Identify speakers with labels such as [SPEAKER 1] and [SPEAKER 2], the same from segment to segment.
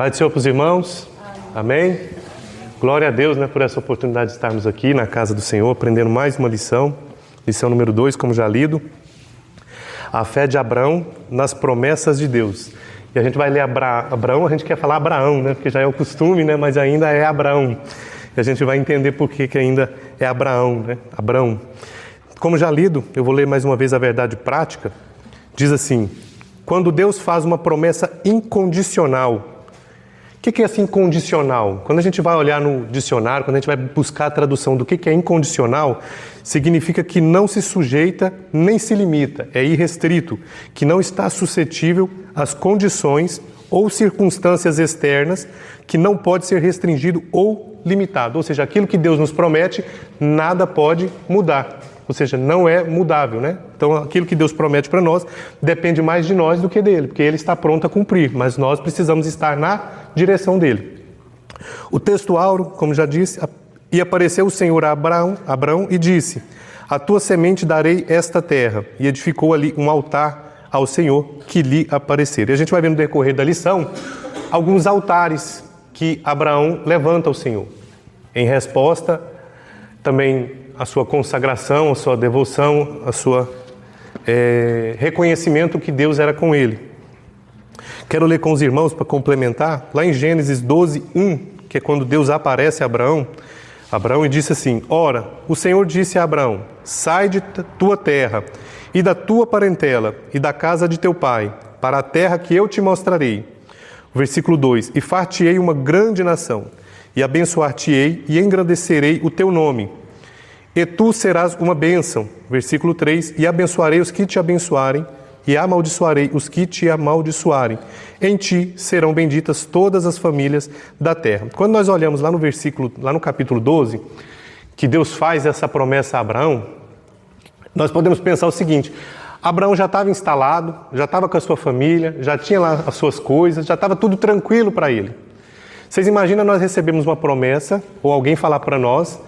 [SPEAKER 1] Pai do Senhor para os irmãos. Amém. Glória a Deus, por essa oportunidade de estarmos aqui na casa do Senhor, aprendendo mais uma lição. Lição número 2, como já lido. A fé de Abraão nas promessas de Deus. E a gente vai ler Abraão, a gente quer falar Abraão, porque já é o costume, mas ainda é Abraão. E a gente vai entender por que ainda é Abraão, Abraão. Como já lido, eu vou ler mais uma vez a verdade prática. Diz assim: quando Deus faz uma promessa incondicional. O que é assim incondicional? Quando a gente vai olhar no dicionário, quando a gente vai buscar a tradução do que é incondicional, significa que não se sujeita nem se limita, é irrestrito, que não está suscetível às condições ou circunstâncias externas, que não pode ser restringido ou limitado. Ou seja, aquilo que Deus nos promete, nada pode mudar. Ou seja, não é mudável, Então, aquilo que Deus promete para nós depende mais de nós do que dele, porque ele está pronto a cumprir, mas nós precisamos estar na direção dele. O texto áureo, como já disse, e apareceu o Senhor a Abraão e disse: a tua semente darei esta terra. E edificou ali um altar ao Senhor que lhe aparecer. E a gente vai ver no decorrer da lição alguns altares que Abraão levanta ao Senhor. Em resposta, também a sua consagração, a sua devoção, a sua reconhecimento que Deus era com ele. Quero ler com os irmãos para complementar, lá em Gênesis 12, 1, que é quando Deus aparece a Abraão e disse assim: ora, o Senhor disse a Abraão: sai de tua terra e da tua parentela e da casa de teu pai, para a terra que eu te mostrarei. Versículo 2: e far-te-ei uma grande nação, e abençoar-te-ei e engrandecerei o teu nome. E tu serás uma bênção. Versículo 3: e abençoarei os que te abençoarem, e amaldiçoarei os que te amaldiçoarem. Em ti serão benditas todas as famílias da terra. Quando nós olhamos lá no capítulo 12, que Deus faz essa promessa a Abraão, nós podemos pensar o seguinte: Abraão já estava instalado, já estava com a sua família, já tinha lá as suas coisas, já estava tudo tranquilo para ele. Vocês imaginam nós recebemos uma promessa, ou alguém falar para nós: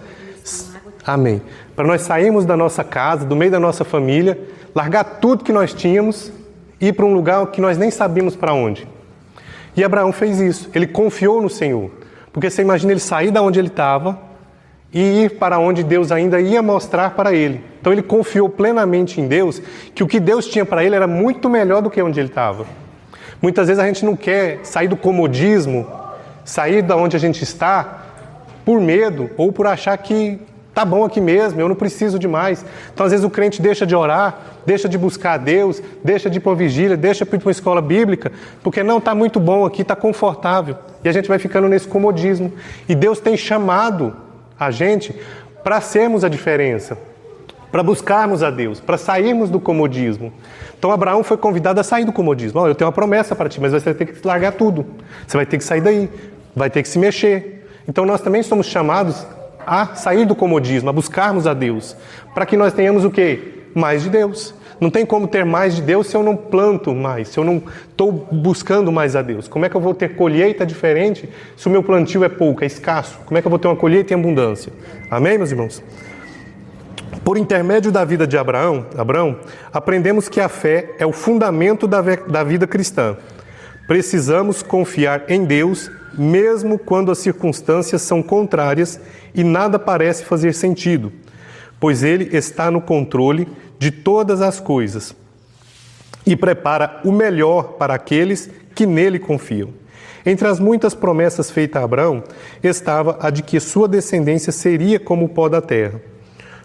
[SPEAKER 1] amém, para nós sairmos da nossa casa, do meio da nossa família, largar tudo que nós tínhamos e ir para um lugar que nós nem sabíamos para onde. E Abraão fez isso, ele confiou no Senhor. Porque você imagina ele sair da onde ele estava e ir para onde Deus ainda ia mostrar para ele. Então ele confiou plenamente em Deus, que o que Deus tinha para ele era muito melhor do que onde ele estava. Muitas vezes a gente não quer sair do comodismo, sair da onde a gente está por medo ou por achar que tá bom aqui mesmo, eu não preciso de mais. Então, às vezes, o crente deixa de orar, deixa de buscar a Deus, deixa de ir para uma vigília, deixa de ir para uma escola bíblica, porque não está muito bom aqui, está confortável. E a gente vai ficando nesse comodismo. E Deus tem chamado a gente para sermos a diferença, para buscarmos a Deus, para sairmos do comodismo. Então, Abraão foi convidado a sair do comodismo. Eu tenho uma promessa para ti, mas você vai ter que largar tudo. Você vai ter que sair daí, vai ter que se mexer. Então, nós também somos chamados a sair do comodismo, a buscarmos a Deus, para que nós tenhamos o quê? Mais de Deus. Não tem como ter mais de Deus se eu não planto mais, se eu não estou buscando mais a Deus. Como é que eu vou ter colheita diferente se o meu plantio é pouco, é escasso? Como é que eu vou ter uma colheita em abundância? Amém, meus irmãos? Por intermédio da vida de Abraão, aprendemos que a fé é o fundamento da vida cristã. Precisamos confiar em Deus, mesmo quando as circunstâncias são contrárias e nada parece fazer sentido, pois Ele está no controle de todas as coisas e prepara o melhor para aqueles que nele confiam. Entre as muitas promessas feitas a Abraão, estava a de que sua descendência seria como o pó da terra.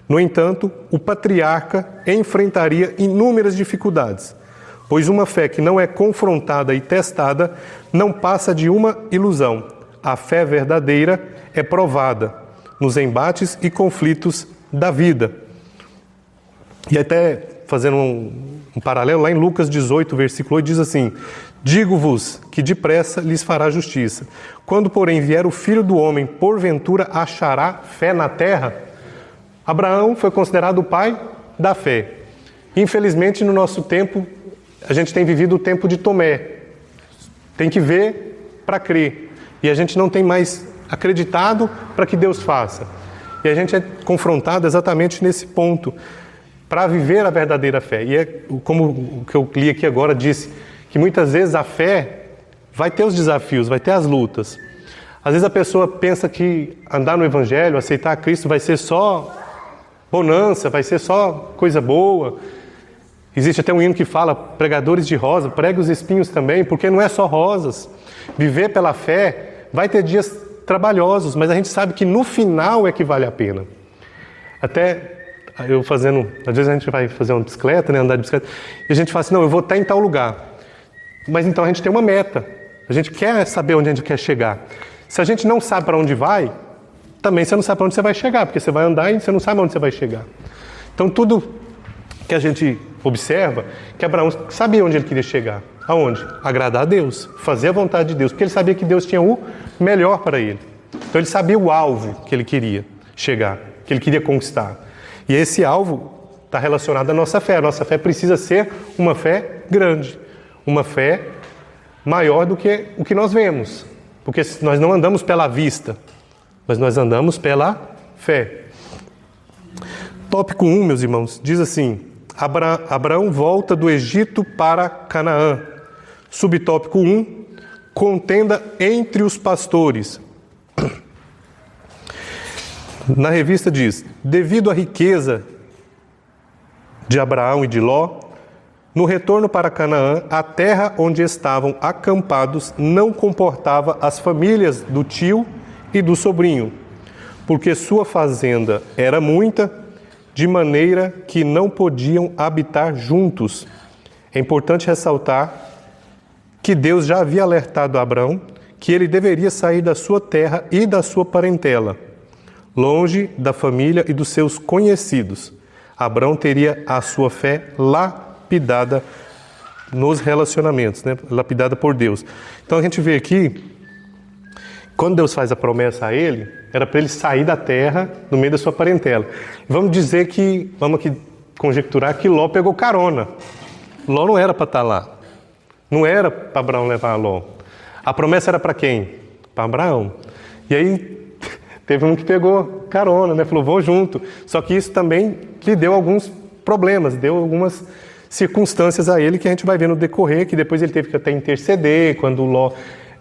[SPEAKER 1] No entanto, o patriarca enfrentaria inúmeras dificuldades, pois uma fé que não é confrontada e testada não passa de uma ilusão. A fé verdadeira é provada nos embates e conflitos da vida. E até fazendo um paralelo, lá em Lucas 18, versículo 8, diz assim: digo-vos que depressa lhes fará justiça. Quando, porém, vier o Filho do Homem, porventura achará fé na terra? Abraão foi considerado o pai da fé. Infelizmente, no nosso tempo, a gente tem vivido o tempo de Tomé. Tem que ver para crer. E a gente não tem mais acreditado para que Deus faça. E a gente é confrontado exatamente nesse ponto, para viver a verdadeira fé. E é como o que eu li aqui agora disse, que muitas vezes a fé vai ter os desafios, vai ter as lutas. Às vezes a pessoa pensa que andar no Evangelho, aceitar Cristo vai ser só bonança, vai ser só coisa boa. Existe até um hino que fala, pregadores de rosa, prega os espinhos também, porque não é só rosas. Viver pela fé vai ter dias trabalhosos, mas a gente sabe que no final é que vale a pena. Até eu fazendo, às vezes a gente vai fazer uma bicicleta, né, andar de bicicleta, e a gente fala assim, não, eu vou estar em tal lugar. Mas então a gente tem uma meta, a gente quer saber onde a gente quer chegar. Se a gente não sabe para onde vai, também você não sabe para onde você vai chegar, porque você vai andar e você não sabe onde você vai chegar. Então tudo que a gente observa, que Abraão sabia onde ele queria chegar. Aonde? Agradar a Deus, fazer a vontade de Deus, porque ele sabia que Deus tinha o melhor para ele. Então ele sabia o alvo que ele queria chegar, que ele queria conquistar. E esse alvo está relacionado à nossa fé. A nossa fé precisa ser uma fé grande, uma fé maior do que o que nós vemos. Porque nós não andamos pela vista, mas nós andamos pela fé. Tópico 1, meus irmãos, diz assim, Abraão volta do Egito para Canaã. Subtópico 1, contenda entre os pastores. Na revista diz, devido à riqueza de Abraão e de Ló, no retorno para Canaã, a terra onde estavam acampados não comportava as famílias do tio e do sobrinho, porque sua fazenda era muita, de maneira que não podiam habitar juntos. É importante ressaltar que Deus já havia alertado a Abraão que ele deveria sair da sua terra e da sua parentela, longe da família e dos seus conhecidos. Abraão teria a sua fé lapidada nos relacionamentos, né? Lapidada por Deus. Então a gente vê aqui, quando Deus faz a promessa a ele, era para ele sair da terra, no meio da sua parentela. Vamos dizer que, vamos aqui conjecturar que Ló pegou carona. Ló não era para estar lá. Não era para Abraão levar Ló. A promessa era para quem? Para Abraão. E aí teve um que pegou carona, né? Falou, vou junto. Só que isso também lhe deu alguns problemas, deu algumas circunstâncias a ele que a gente vai ver no decorrer, que depois ele teve que até interceder, quando Ló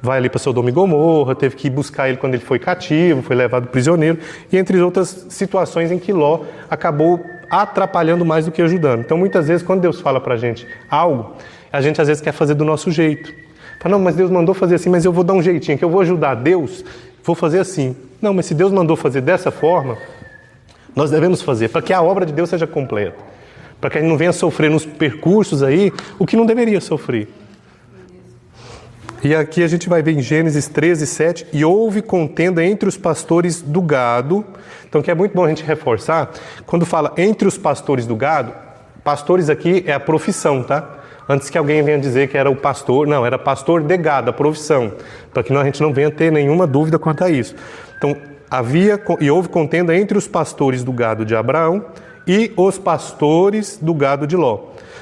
[SPEAKER 1] vai ali para Sodoma e Gomorra, teve que ir buscar ele quando ele foi cativo, foi levado prisioneiro, e entre outras situações em que Ló acabou atrapalhando mais do que ajudando. Então, muitas vezes, quando Deus fala para a gente algo, a gente às vezes quer fazer do nosso jeito. Fala, não, mas Deus mandou fazer assim, mas eu vou dar um jeitinho, que eu vou ajudar Deus, vou fazer assim. Não, mas se Deus mandou fazer dessa forma, nós devemos fazer, para que a obra de Deus seja completa. Para que a gente não venha sofrer nos percursos aí o que não deveria sofrer. E aqui a gente vai ver em Gênesis 13, 7, e houve contenda entre os pastores do gado. Então, que é muito bom a gente reforçar, quando fala entre os pastores do gado, pastores aqui é a profissão, tá? Antes que alguém venha dizer que era o pastor, não, era pastor de gado, a profissão, para que a gente não venha ter nenhuma dúvida quanto a isso. Então, houve contenda entre os pastores do gado de Abraão e os pastores do gado de Ló.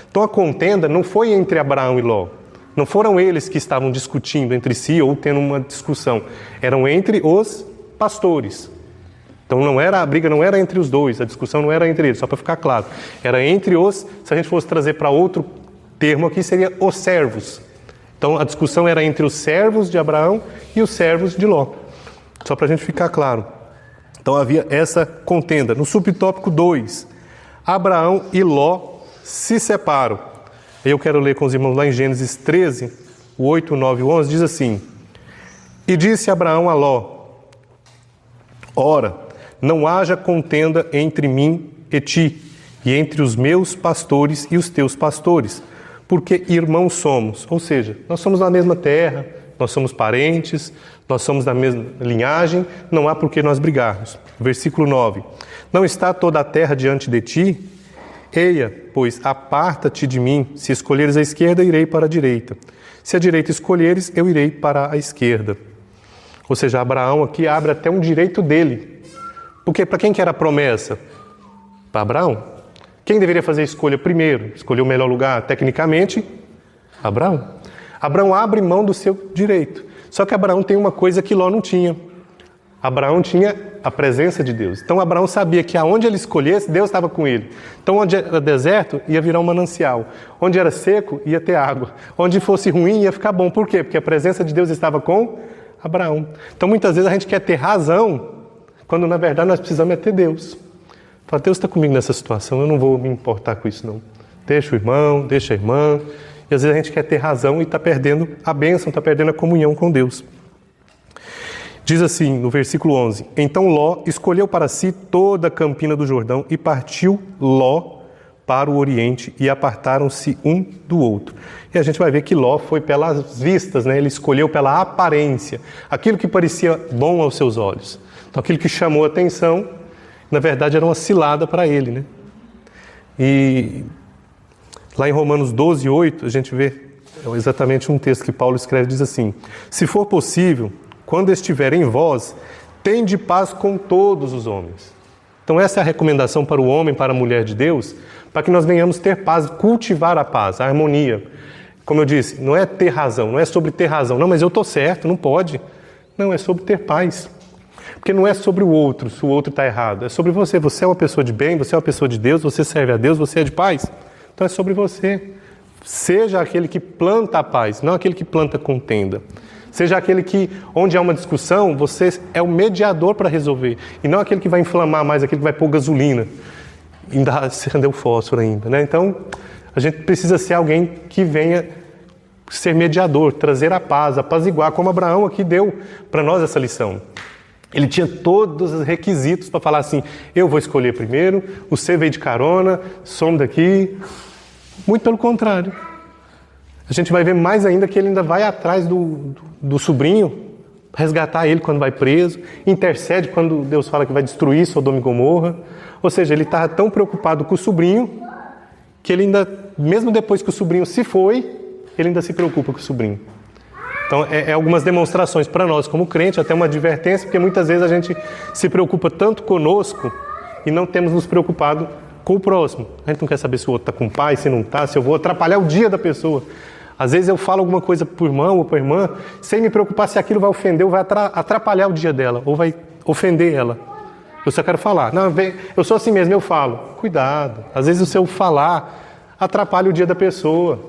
[SPEAKER 1] Então, a contenda não foi entre Abraão e Ló. Não foram eles que estavam discutindo entre si ou tendo uma discussão. Eram entre os pastores. Então a briga não era entre os dois, a discussão não era entre eles, só para ficar claro. Era entre os, se a gente fosse trazer para outro termo aqui, seria os servos. Então a discussão era entre os servos de Abraão e os servos de Ló. Só para a gente ficar claro. Então havia essa contenda. No subtópico 2, Abraão e Ló se separam. Eu quero ler com os irmãos lá em Gênesis 13, o 8, o 9 e o 11, diz assim, e disse Abraão a Ló, ora, não haja contenda entre mim e ti, e entre os meus pastores e os teus pastores, porque irmãos somos, ou seja, nós somos da mesma terra, nós somos parentes, nós somos da mesma linhagem, não há por que nós brigarmos. Versículo 9, não está toda a terra diante de ti? Eia, pois, aparta-te de mim, se escolheres a esquerda, irei para a direita. Se a direita escolheres, eu irei para a esquerda. Ou seja, Abraão aqui abre até um direito dele. Porque para quem que era a promessa? Para Abraão. Quem deveria fazer a escolha primeiro? Escolher o melhor lugar, tecnicamente? Abraão. Abraão abre mão do seu direito. Só que Abraão tem uma coisa que Ló não tinha. Abraão tinha a presença de Deus. Então Abraão sabia que aonde ele escolhesse, Deus estava com ele. Então onde era deserto, ia virar um manancial. Onde era seco, ia ter água. Onde fosse ruim, ia ficar bom. Por quê? Porque a presença de Deus estava com Abraão. Então muitas vezes a gente quer ter razão, quando na verdade nós precisamos é ter Deus. Fala, Deus está comigo nessa situação, eu não vou me importar com isso não. Deixa o irmão, deixa a irmã. E às vezes a gente quer ter razão e está perdendo a bênção, está perdendo a comunhão com Deus. Diz assim, no versículo 11, então Ló escolheu para si toda a campina do Jordão e partiu Ló para o oriente e apartaram-se um do outro. E a gente vai ver que Ló foi pelas vistas, né? Ele escolheu pela aparência, aquilo que parecia bom aos seus olhos. Então aquilo que chamou a atenção, na verdade era uma cilada para ele, né? E lá em Romanos 12, 8, a gente vê exatamente um texto que Paulo escreve, diz assim, se for possível, quando estiver em vós, tende paz com todos os homens. Então essa é a recomendação para o homem, para a mulher de Deus, para que nós venhamos ter paz, cultivar a paz, a harmonia. Como eu disse, não é ter razão, não é sobre ter razão. Não, mas eu estou certo, não pode. Não, é sobre ter paz. Porque não é sobre o outro, se o outro está errado. É sobre você. Você é uma pessoa de bem, você é uma pessoa de Deus, você serve a Deus, você é de paz. Então é sobre você. Seja aquele que planta a paz, não aquele que planta contenda. Seja aquele que, onde há uma discussão, você é o mediador para resolver. E não aquele que vai inflamar mais, aquele que vai pôr gasolina. Ainda acender o fósforo ainda, né? Então, a gente precisa ser alguém que venha ser mediador, trazer a paz, apaziguar, como Abraão aqui deu para nós essa lição. Ele tinha todos os requisitos para falar assim, eu vou escolher primeiro, você veio de carona, some daqui. Muito pelo contrário. A gente vai ver mais ainda que ele ainda vai atrás do sobrinho, resgatar ele quando vai preso, intercede quando Deus fala que vai destruir Sodoma e Gomorra. Ou seja, ele estava tão preocupado com o sobrinho, que ele ainda, mesmo depois que o sobrinho se foi, ele ainda se preocupa com o sobrinho. Então, é algumas demonstrações para nós como crente, até uma advertência, porque muitas vezes a gente se preocupa tanto conosco e não temos nos preocupado com o próximo. A gente não quer saber se o outro está com paz, se não está, se eu vou atrapalhar o dia da pessoa. Às vezes eu falo alguma coisa para o irmão ou para a irmã, sem me preocupar se aquilo vai ofender ou vai atrapalhar o dia dela, ou vai ofender ela. Eu só quero falar. Não, eu sou assim mesmo, eu falo. Cuidado. Às vezes o seu falar atrapalha o dia da pessoa.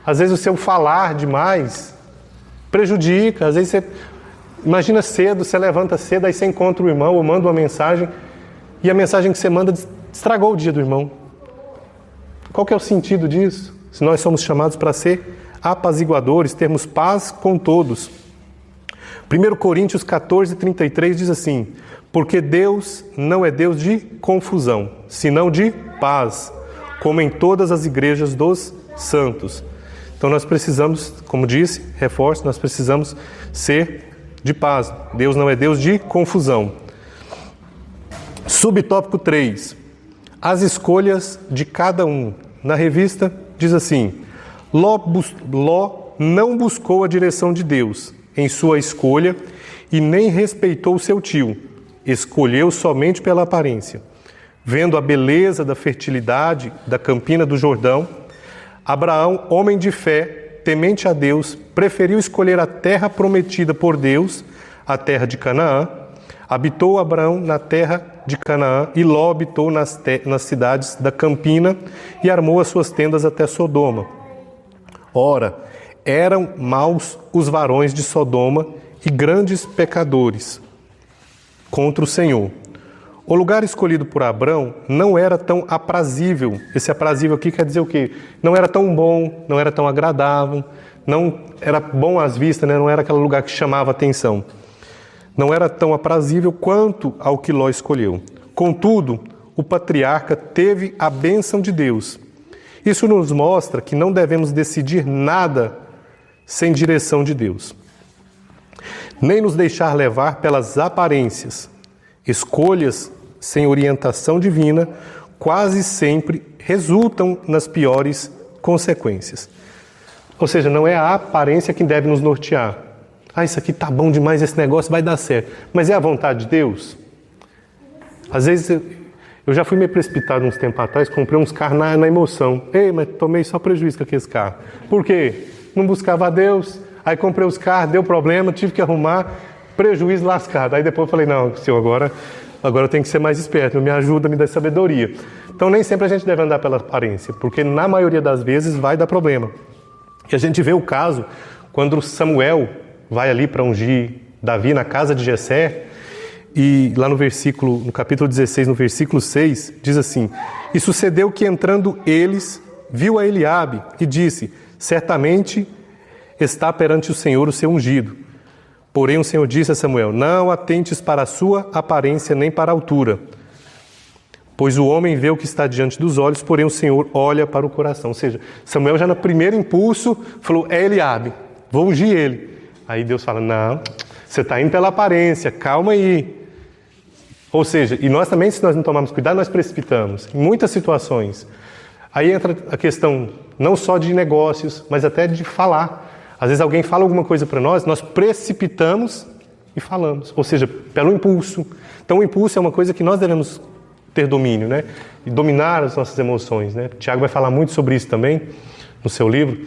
[SPEAKER 1] Às vezes o seu falar demais prejudica. Às vezes você imagina cedo, você levanta cedo, aí você encontra o irmão ou manda uma mensagem, e a mensagem que você manda estragou o dia do irmão. Qual que é o sentido disso? Se nós somos chamados para ser apaziguadores, termos paz com todos. 1 Coríntios 14, 33 diz assim, porque Deus não é Deus de confusão, senão de paz, como em todas as igrejas dos santos. Então nós precisamos, como disse, reforço, nós precisamos ser de paz. Deus não é Deus de confusão. Subtópico 3. As escolhas de cada um. Na revista diz assim, Ló não buscou a direção de Deus em sua escolha e nem respeitou seu tio. Escolheu somente pela aparência. Vendo a beleza da fertilidade da campina do Jordão, Abraão, homem de fé, temente a Deus, preferiu escolher a terra prometida por Deus, a terra de Canaã. Habitou Abraão na terra de Canaã e Ló habitou nas cidades da campina e armou as suas tendas até Sodoma. Ora, eram maus os varões de Sodoma e grandes pecadores contra o Senhor. O lugar escolhido por Abrão não era tão aprazível. Esse aprazível aqui quer dizer o quê? Não era tão bom, não era tão agradável, não era bom às vistas, né? Não era aquele lugar que chamava atenção. Não era tão aprazível quanto ao que Ló escolheu. Contudo, o patriarca teve a bênção de Deus. Isso nos mostra que não devemos decidir nada sem direção de Deus, nem nos deixar levar pelas aparências. Escolhas sem orientação divina quase sempre resultam nas piores consequências. Ou seja, não é a aparência que deve nos nortear. Isso aqui tá bom demais, esse negócio vai dar certo. Mas é a vontade de Deus? Às vezes, eu já fui meio precipitado uns tempos atrás, comprei uns carros na emoção. Mas tomei só prejuízo com aqueles carros. Por quê? Não buscava a Deus, aí comprei os carros, deu problema, tive que arrumar. prejuízo lascado. Aí depois eu falei, não, Senhor, agora eu tenho que ser mais esperto, me ajuda, me dá sabedoria. Então nem sempre a gente deve andar pela aparência, porque na maioria das vezes vai dar problema. E a gente vê o caso quando Samuel vai ali para ungir Davi na casa de Jessé, e lá no capítulo 16, no versículo 6, diz assim: e sucedeu que entrando eles, viu a Eliabe e disse: certamente está perante o Senhor o seu ungido. Porém o Senhor disse a Samuel: não atentes para a sua aparência nem para a altura, pois o homem vê o que está diante dos olhos, porém o Senhor olha para o coração. Ou seja, Samuel já no primeiro impulso falou: é Eliabe, vou ungir ele. Aí Deus fala: não, você está indo pela aparência, calma aí. Ou seja, e nós também, se nós não tomarmos cuidado, nós precipitamos em muitas situações. Aí entra a questão não só de negócios, mas até de falar. Às vezes alguém fala alguma coisa para nós precipitamos e falamos. Ou seja, pelo impulso. Então o impulso é uma coisa que nós devemos ter domínio, né? E dominar as nossas emoções, né? Tiago vai falar muito sobre isso também no seu livro,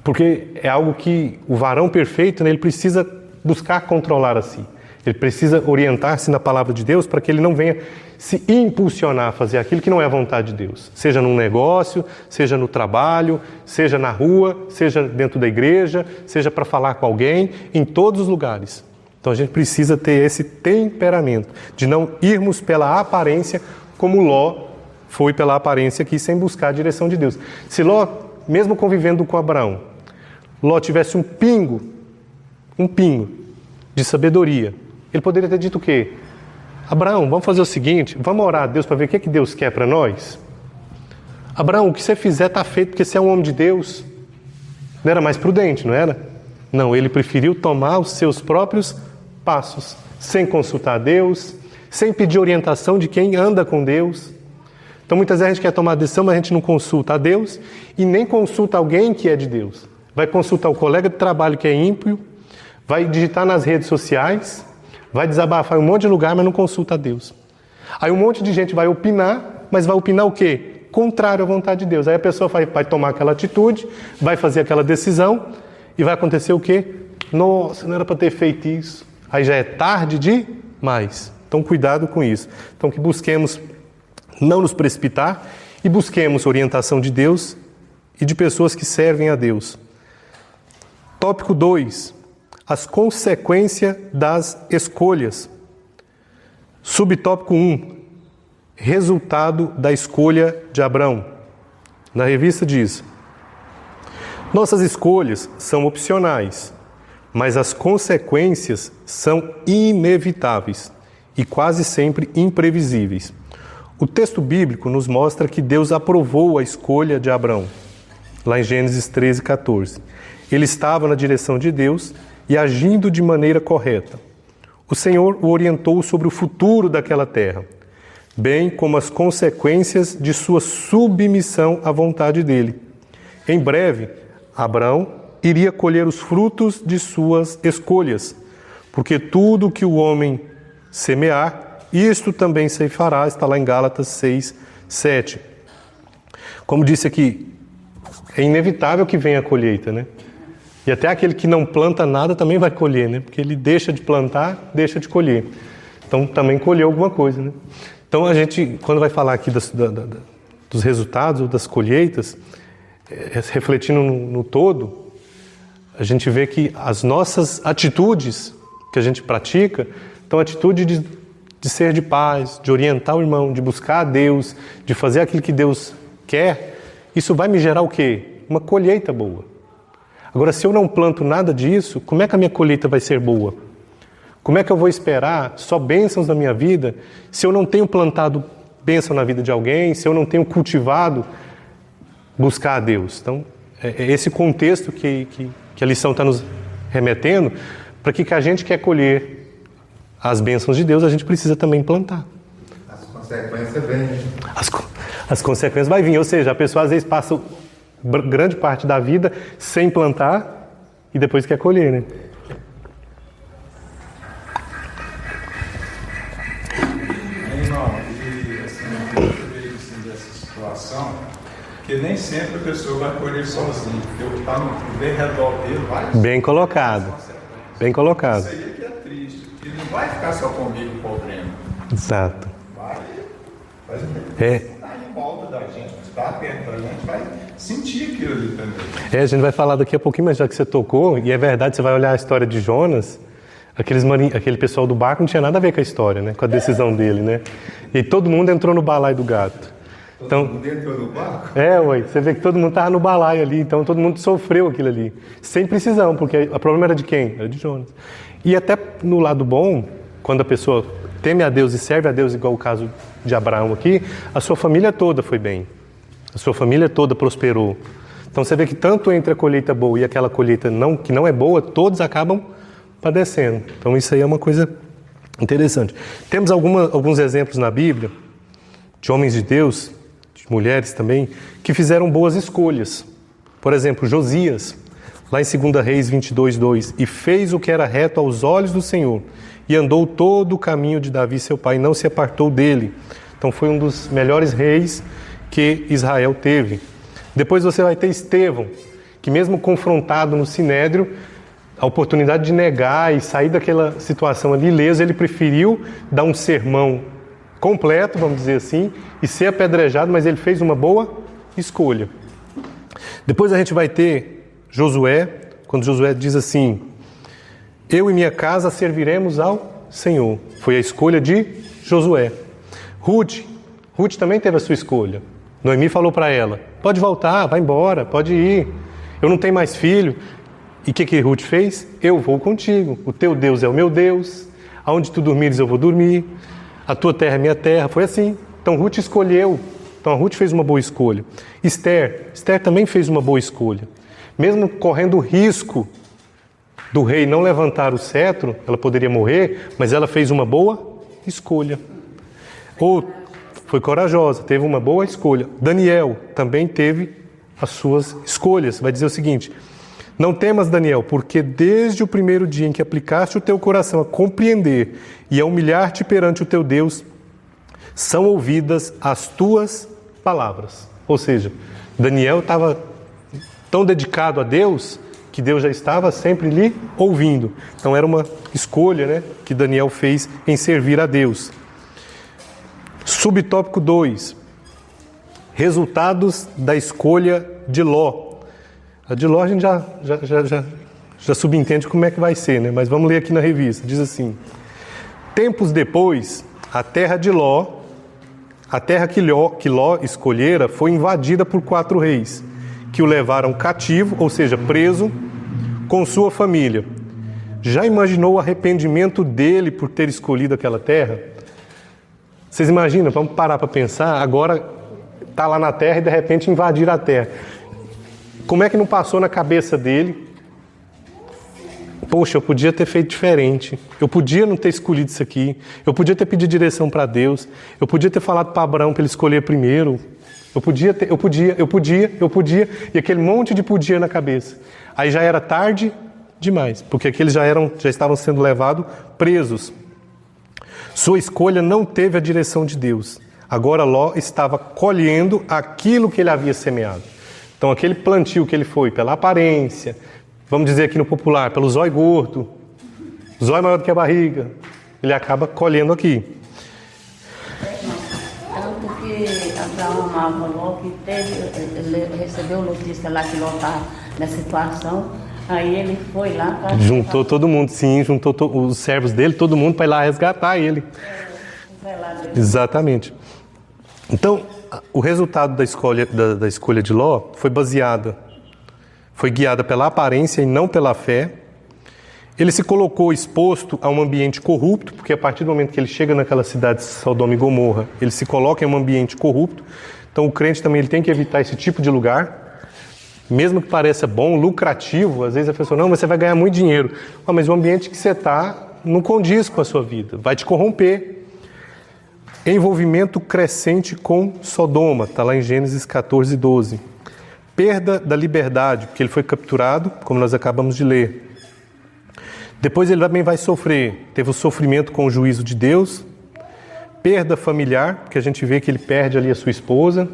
[SPEAKER 1] porque é algo que o varão perfeito, né, ele precisa buscar controlar a si. Ele precisa orientar-se na palavra de Deus para que ele não venha se impulsionar a fazer aquilo que não é a vontade de Deus. Seja num negócio, seja no trabalho, seja na rua, seja dentro da igreja, seja para falar com alguém, em todos os lugares. Então a gente precisa ter esse temperamento de não irmos pela aparência como Ló foi pela aparência aqui, sem buscar a direção de Deus. Se Ló, mesmo convivendo com Abraão, Ló tivesse um pingo de sabedoria, ele poderia ter dito o quê? Abraão, vamos fazer o seguinte, vamos orar a Deus para ver o que Deus quer para nós? Abraão, o que você fizer está feito porque você é um homem de Deus. Não era mais prudente, não era? Não, ele preferiu tomar os seus próprios passos, sem consultar a Deus, sem pedir orientação de quem anda com Deus. Então muitas vezes a gente quer tomar a decisão, mas a gente não consulta a Deus e nem consulta alguém que é de Deus. Vai consultar o colega de trabalho que é ímpio, vai digitar nas redes sociais, vai desabafar em um monte de lugar, mas não consulta a Deus. Aí um monte de gente vai opinar, mas vai opinar o quê? Contrário à vontade de Deus. Aí a pessoa vai tomar aquela atitude, vai fazer aquela decisão e vai acontecer o quê? Nossa, não era para ter feito isso. Aí já é tarde demais. Então cuidado com isso. Então que busquemos não nos precipitar e busquemos orientação de Deus e de pessoas que servem a Deus. Tópico 2. As consequências das escolhas. Subtópico 1. Resultado da escolha de Abrão. Na revista diz: nossas escolhas são opcionais, mas as consequências são inevitáveis e quase sempre imprevisíveis. O texto bíblico nos mostra que Deus aprovou a escolha de Abrão, lá em Gênesis 13:14. Ele estava na direção de Deus e agindo de maneira correta. O Senhor o orientou sobre o futuro daquela terra, bem como as consequências de sua submissão à vontade dele. Em breve, Abrão iria colher os frutos de suas escolhas, porque tudo que o homem semear, isto também ceifará, está lá em Gálatas 6:7. Como disse aqui, é inevitável que venha a colheita, né? E até aquele que não planta nada também vai colher, né? Porque ele deixa de plantar, deixa de colher. Então também colheu alguma coisa, né? Então a gente, quando vai falar aqui dos resultados ou das colheitas, refletindo no todo, a gente vê que as nossas atitudes que a gente pratica, então a atitude de ser de paz, de orientar o irmão, de buscar a Deus, de fazer aquilo que Deus quer, isso vai me gerar o quê? Uma colheita boa. Agora, se eu não planto nada disso, como é que a minha colheita vai ser boa? Como é que eu vou esperar só bênçãos na minha vida se eu não tenho plantado bênção na vida de alguém, se eu não tenho cultivado buscar a Deus? Então, é esse contexto que a lição está nos remetendo, para que a gente quer colher as bênçãos de Deus, a gente precisa também plantar.
[SPEAKER 2] As consequências vêm.
[SPEAKER 1] As consequências vão vir, ou seja, a pessoa às vezes passa grande parte da vida sem plantar e depois quer colher, né?
[SPEAKER 3] Dessa situação, que nem sempre a pessoa vai colher sozinha, porque o que está no redor dele vai...
[SPEAKER 1] Bem colocado, bem colocado.
[SPEAKER 3] Isso aí é que é Cristo. E não vai ficar só comigo o problema.
[SPEAKER 1] Exato.
[SPEAKER 3] Vai
[SPEAKER 1] É.
[SPEAKER 3] estar em volta da gente, está atento a gente, vai sentir aquilo ali também.
[SPEAKER 1] A gente vai falar daqui a pouquinho, mas já que você tocou, e é verdade, você vai olhar a história de Jonas, aquele pessoal do barco não tinha nada a ver com a história, né? Com a decisão dele, né? E todo mundo entrou no balaio do gato. Então,
[SPEAKER 2] Todo mundo entrou no barco?
[SPEAKER 1] você vê que todo mundo estava no balaio ali, então todo mundo sofreu aquilo ali. Sem precisão, porque o problema era de quem? Era de Jonas. E até no lado bom, quando a pessoa teme a Deus e serve a Deus, igual o caso de Abraão aqui, a sua família toda foi bem. A sua família toda prosperou. Então você vê que tanto entre a colheita boa e aquela colheita que não é boa, todos acabam padecendo. Então isso aí é uma coisa interessante. Temos alguns exemplos na Bíblia de homens de Deus, de mulheres também, que fizeram boas escolhas. Por exemplo, Josias, lá em 2 Reis 22:2, e fez o que era reto aos olhos do Senhor, e andou todo o caminho de Davi seu pai, e não se apartou dele. Então foi um dos melhores reis que Israel teve. Depois você vai ter Estevão, que mesmo confrontado no Sinédrio, a oportunidade de negar e sair daquela situação ali ileso, ele preferiu dar um sermão completo, vamos dizer assim, e ser apedrejado, mas ele fez uma boa escolha. Depois a gente vai ter Josué, quando Josué diz assim: eu e minha casa serviremos ao Senhor. Foi a escolha de Josué. Ruth também teve a sua escolha. Noemi falou para ela: pode voltar, vai embora, pode ir. Eu não tenho mais filho. E o que Ruth fez? Eu vou contigo. O teu Deus é o meu Deus. Aonde tu dormires eu vou dormir. A tua terra é minha terra. Foi assim. Então Ruth escolheu. Então a Ruth fez uma boa escolha. Esther também fez uma boa escolha. Mesmo correndo o risco do rei não levantar o cetro, ela poderia morrer, mas ela fez uma boa escolha. Ou foi corajosa, teve uma boa escolha. Daniel também teve as suas escolhas. Vai dizer o seguinte: não temas, Daniel, porque desde o primeiro dia em que aplicaste o teu coração a compreender e a humilhar-te perante o teu Deus, são ouvidas as tuas palavras. Ou seja, Daniel estava tão dedicado a Deus que Deus já estava sempre lhe ouvindo. Então era uma escolha, né, que Daniel fez em servir a Deus. Subtópico 2. Resultados da escolha de Ló. A de Ló a gente já subentende como é que vai ser, né? Mas vamos ler aqui na revista. Diz assim: tempos depois, a terra de Ló, a terra que Ló escolhera, foi invadida por 4 reis, que o levaram cativo, ou seja, preso, com sua família. Já imaginou o arrependimento dele por ter escolhido aquela terra? Vocês imaginam? Vamos parar para pensar. Agora está lá na terra e de repente invadir a terra. Como é que não passou na cabeça dele? Poxa, eu podia ter feito diferente. Eu podia não ter escolhido isso aqui. Eu podia ter pedido direção para Deus. Eu podia ter falado para Abraão para ele escolher primeiro. Eu podia. E aquele monte de podia na cabeça. Aí já era tarde demais, porque aqueles já estavam sendo levados presos. Sua escolha não teve a direção de Deus. Agora Ló estava colhendo aquilo que ele havia semeado. Então aquele plantio que ele foi pela aparência, vamos dizer aqui no popular, pelo zóio gordo, zóio maior do que a barriga, ele acaba colhendo aqui.
[SPEAKER 4] Tanto que Abraão amava Ló, que ele recebeu notícia lá que Ló está nessa situação, aí ele foi lá para...
[SPEAKER 1] Juntou todo mundo, sim, juntou os servos dele, todo mundo para ir lá resgatar ele. Exatamente. Então, o resultado da escolha de Ló foi guiada pela aparência e não pela fé. Ele se colocou exposto a um ambiente corrupto, porque a partir do momento que ele chega naquela cidade de Sodoma e Gomorra, ele se coloca em um ambiente corrupto. Então o crente também ele tem que evitar esse tipo de lugar, mesmo que pareça bom, lucrativo. Às vezes a pessoa, não, mas você vai ganhar muito dinheiro. Mas o ambiente que você está não condiz com a sua vida, vai te corromper. Envolvimento crescente com Sodoma, está lá em Gênesis 14:12. Perda da liberdade, porque ele foi capturado, como nós acabamos de ler. Depois ele também vai sofrer, teve o sofrimento com o juízo de Deus. Perda familiar, porque a gente vê que ele perde ali a sua esposa.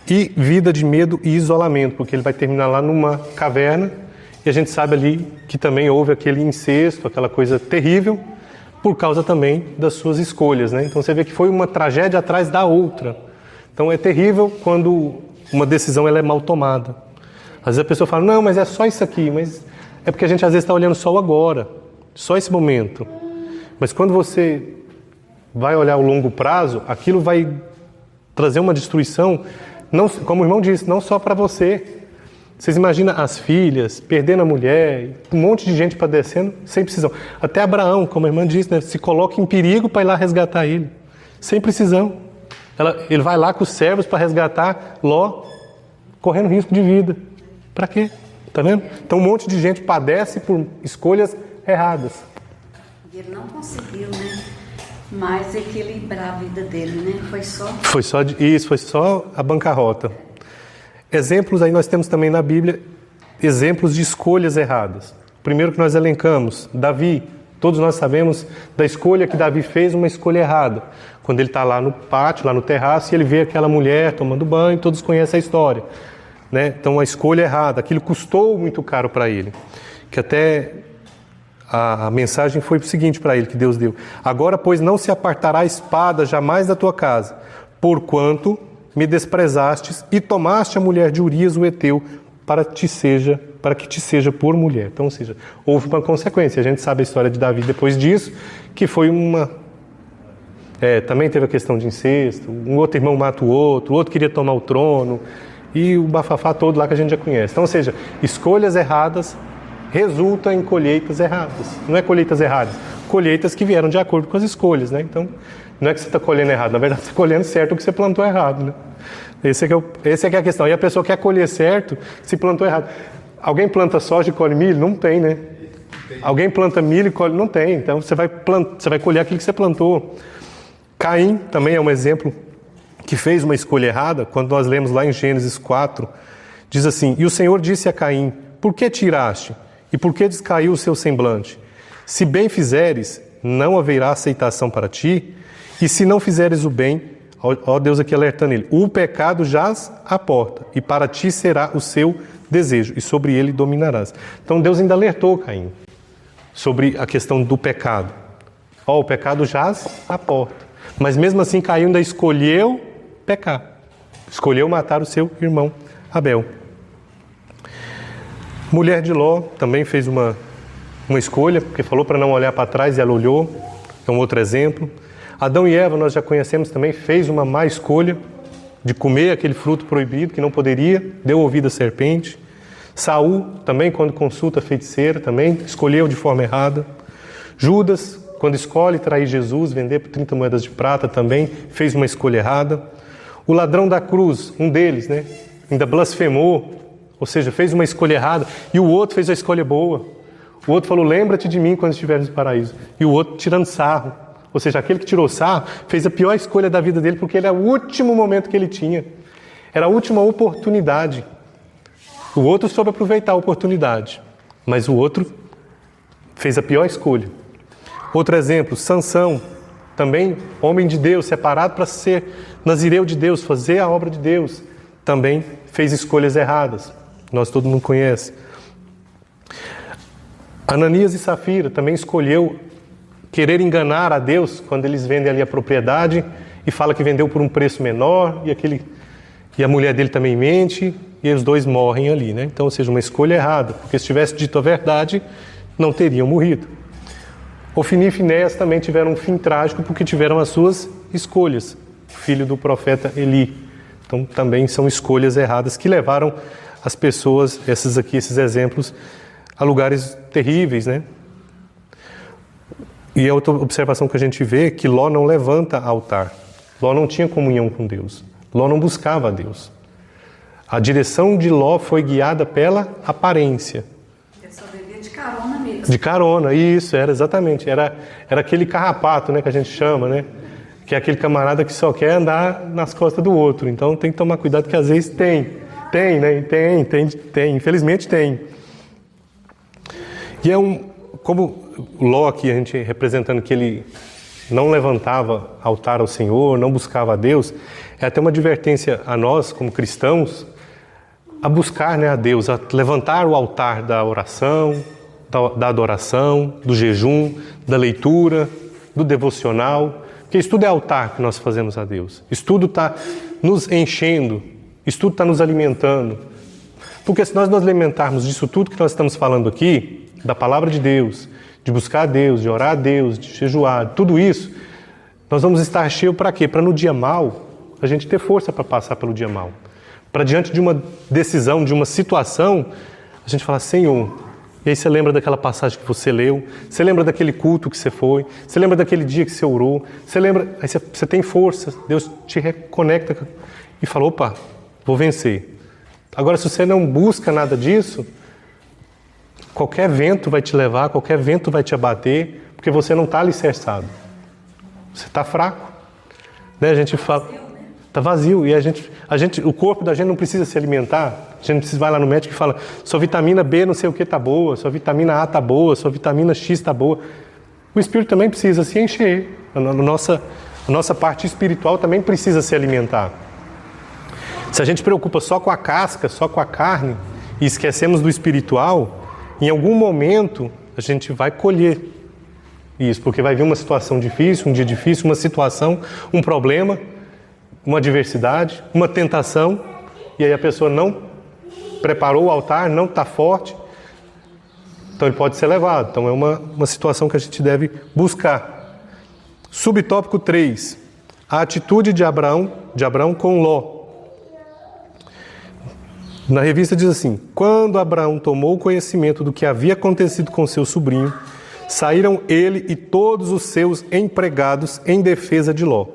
[SPEAKER 1] E vida de medo e isolamento, porque ele vai terminar lá numa caverna. E a gente sabe ali que também houve aquele incesto, aquela coisa terrível, por causa também das suas escolhas, né? Então você vê que foi uma tragédia atrás da outra. Então é terrível quando uma decisão ela é mal tomada. Às vezes a pessoa fala, não, mas é só isso aqui, mas é porque a gente às vezes está olhando só o agora, só esse momento. Mas quando você vai olhar o longo prazo, aquilo vai trazer uma destruição, não, como o irmão disse, não só para você. Vocês imaginam as filhas, perdendo a mulher, um monte de gente padecendo, sem precisão. Até Abraão, como a irmã disse, né, se coloca em perigo para ir lá resgatar ele, sem precisão. Ele vai lá com os servos para resgatar Ló, correndo risco de vida. Para quê? Tá vendo? Então um monte de gente padece por escolhas erradas.
[SPEAKER 5] Ele não conseguiu, né? Mais equilibrar a vida dele, né?
[SPEAKER 1] Foi só a bancarrota. Exemplos aí nós temos também na Bíblia, exemplos de escolhas erradas. O primeiro que nós elencamos, Davi. Todos nós sabemos da escolha que Davi fez, uma escolha errada. Quando ele está lá no pátio, lá no terraço, e ele vê aquela mulher tomando banho, todos conhecem a história, né? Então a escolha errada, aquilo custou muito caro para ele. Que até a mensagem foi o seguinte para ele, que Deus deu. Agora, pois, não se apartará a espada jamais da tua casa, porquanto me desprezastes e tomaste a mulher de Urias o Heteu para que te seja por mulher. Então, ou seja, houve uma consequência. A gente sabe a história de Davi depois disso, que foi também teve a questão de incesto, um outro irmão mata o outro queria tomar o trono, e o bafafá todo lá que a gente já conhece. Então, ou seja, escolhas erradas resultam em colheitas erradas. Não é colheitas erradas, colheitas que vieram de acordo com as escolhas, né? Então, não é que você está colhendo errado, na verdade você está colhendo certo o que você plantou errado, né? Essa é a questão. E a pessoa quer colher certo se plantou errado. Alguém planta soja e colhe milho? Não tem, né? Alguém planta milho e colhe? Não tem. Então você vai colher aquilo que você plantou. Caim também é um exemplo que fez uma escolha errada. Quando nós lemos lá em Gênesis 4, diz assim: E o Senhor disse a Caim, por que tiraste? E por que descaiu o seu semblante? Se bem fizeres, não haverá aceitação para ti, e se não fizeres o bem, ó Deus aqui alertando ele, o pecado jaz à porta, e para ti será o seu desejo, e sobre ele dominarás. Então Deus ainda alertou Caim sobre a questão do pecado. O pecado jaz à porta. Mas mesmo assim Caim ainda escolheu pecar. Escolheu matar o seu irmão Abel. Mulher de Ló também fez uma escolha, porque falou para não olhar para trás e ela olhou. É um outro exemplo. Adão e Eva, nós já conhecemos também, fez uma má escolha de comer aquele fruto proibido que não poderia, deu ouvido à serpente. Saul também, quando consulta a feiticeira, também escolheu de forma errada. Judas, quando escolhe trair Jesus, vender por 30 moedas de prata, também fez uma escolha errada. O ladrão da cruz, um deles, né, ainda blasfemou, ou seja, fez uma escolha errada, e o outro fez a escolha boa. O outro falou, lembra-te de mim quando estiveres no paraíso. E o outro tirando sarro. Ou seja, aquele que tirou sarro fez a pior escolha da vida dele, porque era o último momento que ele tinha. Era a última oportunidade. O outro soube aproveitar a oportunidade, mas o outro fez a pior escolha. Outro exemplo, Sansão, também homem de Deus, separado para ser nazireu de Deus, fazer a obra de Deus, também fez escolhas erradas. Nós todo mundo conhece. Ananias e Safira também escolheu querer enganar a Deus quando eles vendem ali a propriedade e fala que vendeu por um preço menor e a mulher dele também mente e os dois morrem ali, né? Então, ou seja, uma escolha errada, porque se tivesse dito a verdade, não teriam morrido. Ofni e Finéias também tiveram um fim trágico porque tiveram as suas escolhas, filho do profeta Eli. Então, também são escolhas erradas que levaram as pessoas, esses exemplos, a lugares terríveis, né? E a outra observação que a gente vê é que Ló não levanta altar. Ló não tinha comunhão com Deus. Ló não buscava a Deus. A direção de Ló foi guiada pela aparência.
[SPEAKER 5] Ele só bebia de carona mesmo.
[SPEAKER 1] De carona, isso, exatamente. Era aquele carrapato, né, que a gente chama, né? Que é aquele camarada que só quer andar nas costas do outro. Então tem que tomar cuidado que às vezes tem, infelizmente tem. E como Ló aqui, a gente representando que ele não levantava altar ao Senhor, não buscava a Deus, é até uma advertência a nós, como cristãos, a buscar, né, a Deus, a levantar o altar da oração, da adoração, do jejum, da leitura, do devocional, porque isso tudo é altar que nós fazemos a Deus. Isso tudo está nos enchendo, isso tudo está nos alimentando. Porque se nós nos alimentarmos disso tudo que nós estamos falando aqui, da palavra de Deus, de buscar a Deus, de orar a Deus, de jejuar, tudo isso, nós vamos estar cheios para quê? Para no dia mau, a gente ter força para passar pelo dia mau. Para diante de uma decisão, de uma situação, a gente falar, Senhor, e aí você lembra daquela passagem que você leu, você lembra daquele culto que você foi, você lembra daquele dia que você orou, você lembra, aí você tem força, Deus te reconecta e fala, opa, vou vencer. Agora, se você não busca nada disso, qualquer vento vai te levar, qualquer vento vai te abater, porque você não está alicerçado. Você está fraco. Né? A gente fala, está vazio. E o corpo da gente não precisa se alimentar. A gente não precisa ir lá no médico e fala, sua vitamina B não sei o que está boa, sua vitamina A está boa, sua vitamina X está boa. O espírito também precisa se encher. A nossa parte espiritual também precisa se alimentar. Se a gente preocupa só com a casca, só com a carne, e esquecemos do espiritual, em algum momento a gente vai colher isso, porque vai vir uma situação difícil, um dia difícil, uma situação, um problema, uma adversidade, uma tentação, e aí a pessoa não preparou o altar, não está forte, então ele pode ser levado. Então é uma situação que a gente deve buscar. Subtópico 3. A atitude de Abraão com Ló. Na revista diz assim, quando Abraão tomou conhecimento do que havia acontecido com seu sobrinho, saíram ele e todos os seus empregados em defesa de Ló.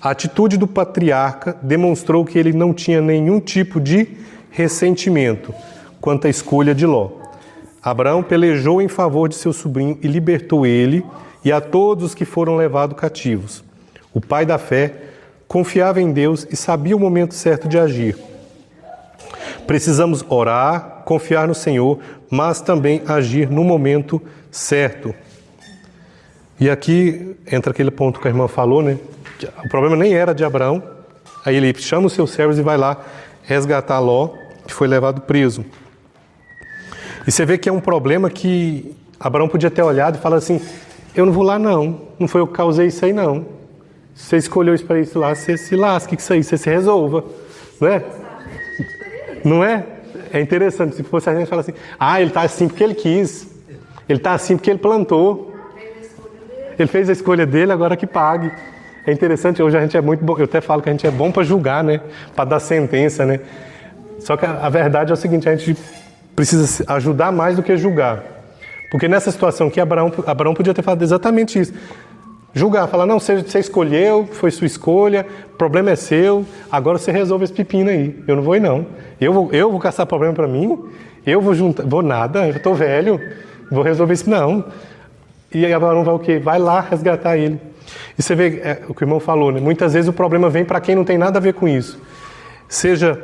[SPEAKER 1] A atitude do patriarca demonstrou que ele não tinha nenhum tipo de ressentimento quanto à escolha de Ló. Abraão pelejou em favor de seu sobrinho e libertou ele e a todos os que foram levados cativos. O pai da fé confiava em Deus e sabia o momento certo de agir. Precisamos orar, confiar no Senhor, mas também agir no momento certo. E aqui entra aquele ponto que a irmã falou, né? O problema nem era de Abraão. Aí ele chama os seus servos e vai lá resgatar Ló, que foi levado preso. E você vê que é um problema que Abraão podia ter olhado e falado assim, eu não vou lá não foi eu que causei isso aí não. Você escolheu isso para isso lá, você se lasque com isso aí, você se resolva. Não é? Não é? É interessante, se fosse a gente falar assim, ele está assim porque ele quis, ele está assim porque ele plantou, ele fez a escolha dele, agora que pague. É interessante, hoje a gente é muito bom, eu até falo que a gente é bom para julgar, né? Para dar sentença, né? Só que a verdade é o seguinte, a gente precisa ajudar mais do que julgar. Porque nessa situação aqui, Abraão podia ter falado exatamente isso. Julgar, falar, não, você escolheu, foi sua escolha, o problema é seu, agora você resolve esse pepino aí. Eu não vou ir não. Eu vou caçar problema para mim, eu vou nada, eu estou velho, vou resolver isso não. E aí Abraão vai o quê? Vai lá resgatar ele. E você vê o que o irmão falou, né? Muitas vezes o problema vem para quem não tem nada a ver com isso. Seja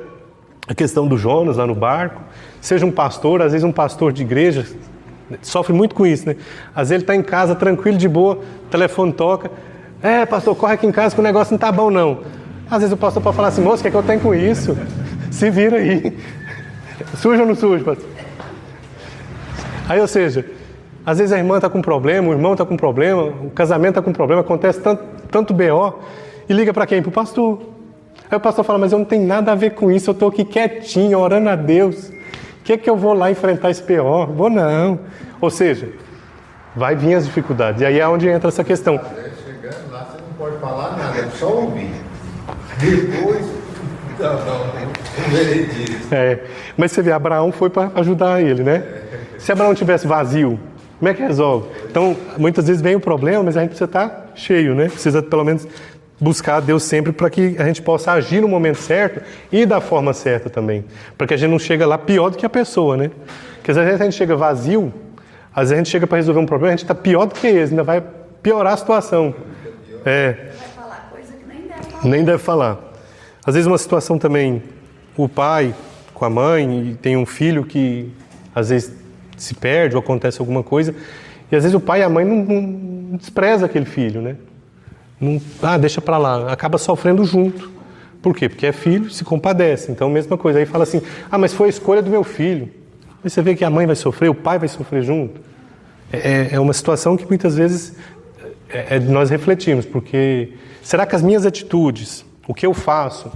[SPEAKER 1] a questão do Jonas lá no barco, seja um pastor, às vezes um pastor de igreja, sofre muito com isso, né? Às vezes ele está em casa, tranquilo, de boa, o telefone toca. Pastor, corre aqui em casa que o negócio não está bom, não. Às vezes o pastor pode falar assim, moço, o que é que eu tenho com isso? Se vira aí. Sujo ou não sujo, pastor? Aí, ou seja, às vezes a irmã está com problema, o irmão está com problema, o casamento está com problema, acontece tanto BO, e liga para quem? Para o pastor. Aí o pastor fala, mas eu não tenho nada a ver com isso, eu estou aqui quietinho, orando a Deus. O que eu vou lá enfrentar esse pior? Vou não. Ou seja, vai vir as dificuldades. E aí é onde entra essa questão.
[SPEAKER 2] Chegando lá, você não pode falar nada, é só ouvir. Depois, não veredito.
[SPEAKER 1] Mas você vê, Abraão foi para ajudar ele, né? Se Abraão tivesse vazio, como é que resolve? Então, muitas vezes vem o problema, mas a gente precisa estar cheio, né? Precisa, pelo menos, buscar a Deus sempre para que a gente possa agir no momento certo e da forma certa também. Para que a gente não chegue lá pior do que a pessoa, né? Porque às vezes a gente chega vazio, às vezes a gente chega para resolver um problema, a gente está pior do que eles, ainda vai piorar a situação.
[SPEAKER 5] Vai falar coisa que nem deve falar.
[SPEAKER 1] Nem deve falar. Às vezes uma situação também, o pai com a mãe, e tem um filho que às vezes se perde ou acontece alguma coisa, e às vezes o pai e a mãe não despreza aquele filho, né? Não, deixa para lá, acaba sofrendo junto, Por quê? Porque é filho, se compadece. Então, mesma coisa. Aí fala assim, mas foi a escolha do meu filho. Aí você vê que a mãe vai sofrer, o pai vai sofrer junto. É uma situação que muitas vezes nós refletimos, porque será que as minhas atitudes, o que eu faço,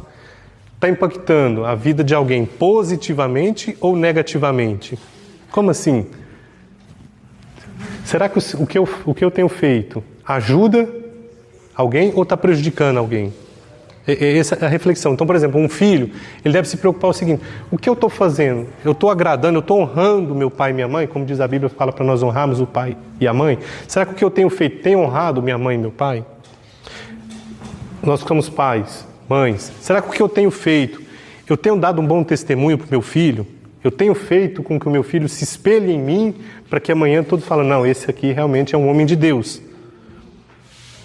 [SPEAKER 1] está impactando a vida de alguém positivamente ou negativamente? Como assim? Será que o que eu tenho feito ajuda alguém ou está prejudicando alguém? Essa é a reflexão. Então, por exemplo, um filho, ele deve se preocupar o seguinte: o que eu estou fazendo? Eu estou agradando, eu estou honrando meu pai e minha mãe? Como diz a Bíblia, fala para nós honrarmos o pai e a mãe. Será que o que eu tenho feito tem honrado minha mãe e meu pai? Nós somos pais, mães. Será que o que eu tenho feito, eu tenho dado um bom testemunho para o meu filho? Eu tenho feito com que o meu filho se espelhe em mim para que amanhã todos falem, não, esse aqui realmente é um homem de Deus.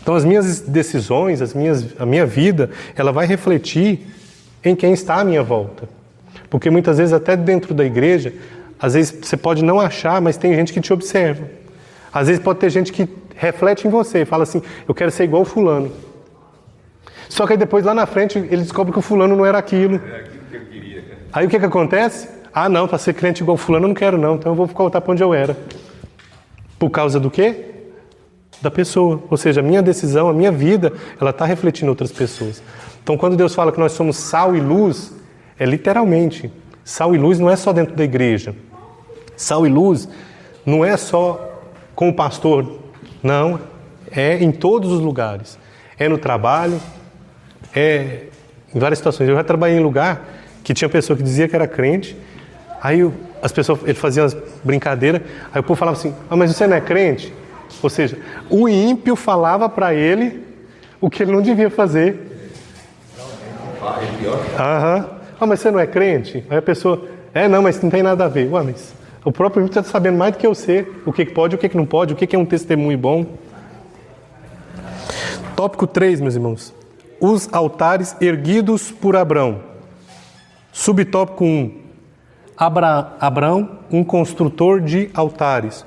[SPEAKER 1] Então as minhas decisões, a minha vida, ela vai refletir em quem está à minha volta. Porque muitas vezes até dentro da igreja, às vezes você pode não achar, mas tem gente que te observa. Às vezes pode ter gente que reflete em você e fala assim, eu quero ser igual o fulano. Só que aí depois lá na frente ele descobre que o fulano não era aquilo.
[SPEAKER 3] É aquilo que eu queria.
[SPEAKER 1] Aí o que acontece? Não, para ser crente igual fulano eu não quero não, então eu vou voltar para onde eu era. Por causa do quê? Da pessoa. Ou seja, a minha decisão, a minha vida, ela está refletindo outras pessoas. Então quando Deus fala que nós somos sal e luz, é literalmente. Sal e luz não é só dentro da igreja. Sal e luz não é só com o pastor. Não, é em todos os lugares. É no trabalho, é em várias situações. Eu já trabalhei em lugar que tinha pessoa que dizia que era crente, aí as pessoas, ele fazia umas brincadeiras, aí o povo falava assim, mas você não é crente? Ou seja, o ímpio falava para ele o que ele não devia fazer. Mas você não é crente? Aí a pessoa, não, mas não tem nada a ver. Mas o próprio ímpio está sabendo mais do que eu sei, o que pode, o que não pode, o que é um testemunho bom. Tópico 3, meus irmãos. Os altares erguidos por Abrão. Subtópico 1. Abrão, um construtor de altares.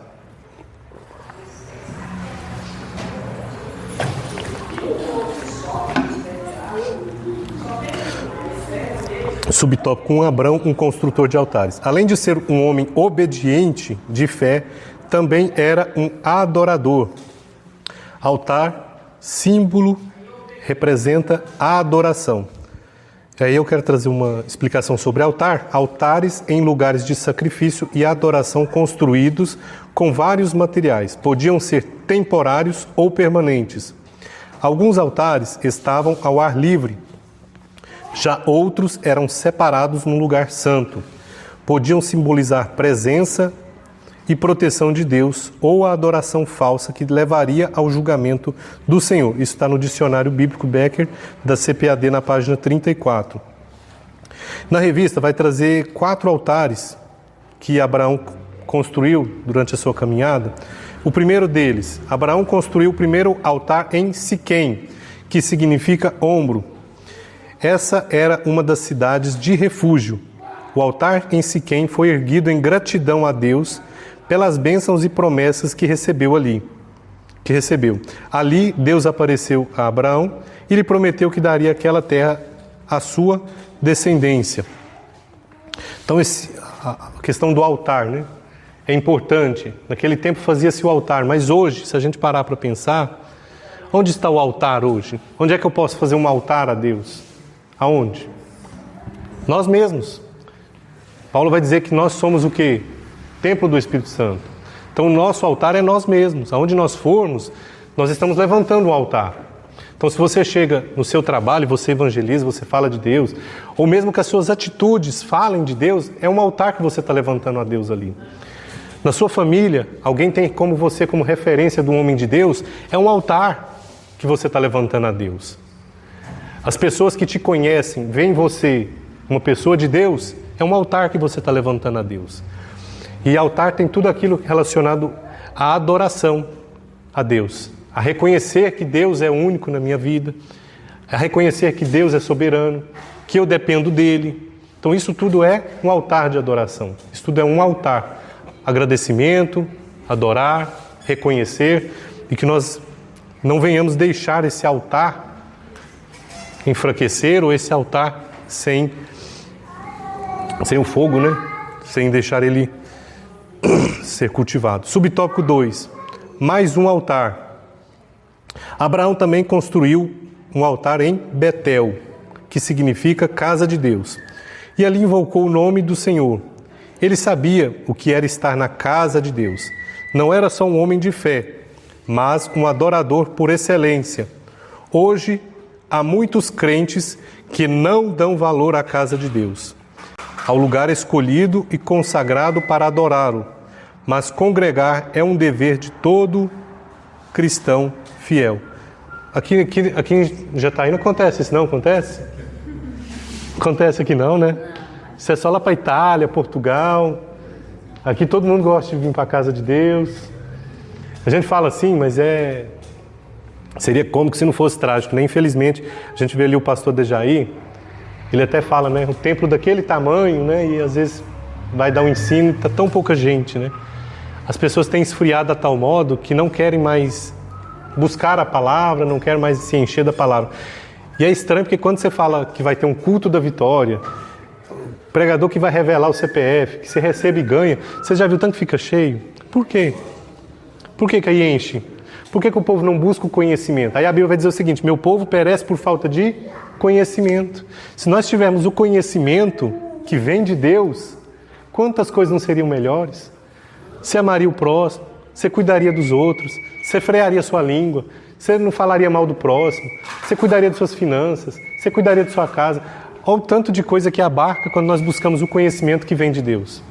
[SPEAKER 1] Subtópico 1. Abrão, um construtor de altares. Além de ser um homem obediente de fé, também era um adorador. Altar, símbolo, representa a adoração. E aí eu quero trazer uma explicação sobre altar. Altares em lugares de sacrifício e adoração construídos com vários materiais. Podiam ser temporários ou permanentes. Alguns altares estavam ao ar livre. Já outros eram separados num lugar santo. Podiam simbolizar presença e proteção de Deus ou a adoração falsa que levaria ao julgamento do Senhor. Isso está no dicionário bíblico Becker da CPAD na página 34. Na revista vai trazer 4 altares que Abraão construiu durante a sua caminhada. O primeiro deles, Abraão construiu o primeiro altar em Siquém, que significa ombro. Essa era uma das cidades de refúgio. O altar em Siquém foi erguido em gratidão a Deus pelas bênçãos e promessas que recebeu. Ali, Deus apareceu a Abraão e lhe prometeu que daria aquela terra à sua descendência. Então, a questão do altar, né, é importante. Naquele tempo fazia-se o altar, mas hoje, se a gente parar para pensar, onde está o altar hoje? Onde é que eu posso fazer um altar a Deus? Aonde? Nós mesmos. Paulo vai dizer que nós somos o quê? Templo do Espírito Santo. Então o nosso altar é nós mesmos. Aonde nós formos, nós estamos levantando um altar. Então se você chega no seu trabalho, você evangeliza, você fala de Deus, ou mesmo que as suas atitudes falem de Deus, é um altar que você está levantando a Deus ali. Na sua família, alguém tem como você como referência do homem de Deus, é um altar que você está levantando a Deus. As pessoas que te conhecem, veem em você uma pessoa de Deus, é um altar que você está levantando a Deus. E altar tem tudo aquilo relacionado à adoração a Deus. A reconhecer que Deus é único na minha vida. A reconhecer que Deus é soberano. Que eu dependo dEle. Então isso tudo é um altar de adoração. Isso tudo é um altar. Agradecimento, adorar, reconhecer. E que nós não venhamos deixar esse altar enfraquecer, ou esse altar sem o fogo, né? Sem deixar ele ser cultivado. Subtópico 2. Mais um altar. Abraão também construiu um altar em Betel, que significa casa de Deus. E ali invocou o nome do Senhor. Ele sabia o que era estar na casa de Deus. Não era só um homem de fé, mas um adorador por excelência. Hoje, há muitos crentes que não dão valor à casa de Deus, ao lugar escolhido e consagrado para adorá-lo. Mas congregar é um dever de todo cristão fiel. Aqui em Jataí não acontece isso, não acontece? Acontece aqui não, né? Isso é só lá para Itália, Portugal. Aqui todo mundo gosta de vir para a casa de Deus. A gente fala assim, mas seria cômico se não fosse trágico, né? Infelizmente, a gente vê ali o pastor Dejaí, ele até fala, né? O templo daquele tamanho, né? E às vezes vai dar um ensino e tá tão pouca gente, né? As pessoas têm esfriado a tal modo que não querem mais buscar a palavra, não querem mais se encher da palavra. E é estranho porque quando você fala que vai ter um culto da vitória, pregador que vai revelar o CPF, que você recebe e ganha, você já viu tanto que fica cheio? Por quê? Por que aí enche? Por que o povo não busca o conhecimento? Aí a Bíblia vai dizer o seguinte: meu povo perece por falta de conhecimento. Se nós tivermos o conhecimento que vem de Deus, quantas coisas não seriam melhores? Você amaria o próximo, você cuidaria dos outros, você frearia sua língua, você não falaria mal do próximo, você cuidaria de suas finanças, você cuidaria de sua casa. Olha o tanto de coisa que abarca quando nós buscamos o conhecimento que vem de Deus.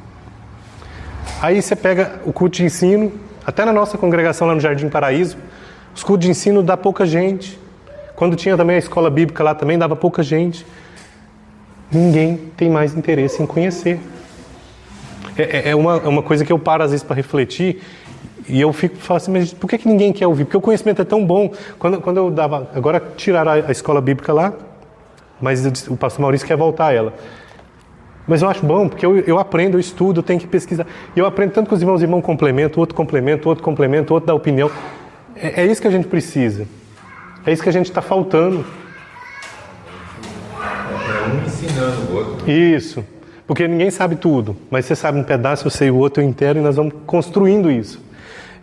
[SPEAKER 1] Aí você pega o culto de ensino, até na nossa congregação lá no Jardim Paraíso, os cultos de ensino dá pouca gente. Quando tinha também a escola bíblica lá também, dava pouca gente. Ninguém tem mais interesse em conhecer. É uma coisa que eu paro às vezes para refletir e eu falo assim, mas por que ninguém quer ouvir? Porque o conhecimento é tão bom. Quando eu dava, agora tiraram a escola bíblica lá, mas o pastor Maurício quer voltar a ela. Mas eu acho bom, porque eu aprendo, eu estudo, eu tenho que pesquisar. E eu aprendo tanto que os irmãos complementam, o outro complementa, o outro complementa, o outro dá opinião. É isso que a gente precisa. É isso que a gente está faltando.
[SPEAKER 2] É um ensinando o outro.
[SPEAKER 1] Isso. Porque ninguém sabe tudo, mas você sabe um pedaço, eu sei o outro inteiro, e nós vamos construindo isso.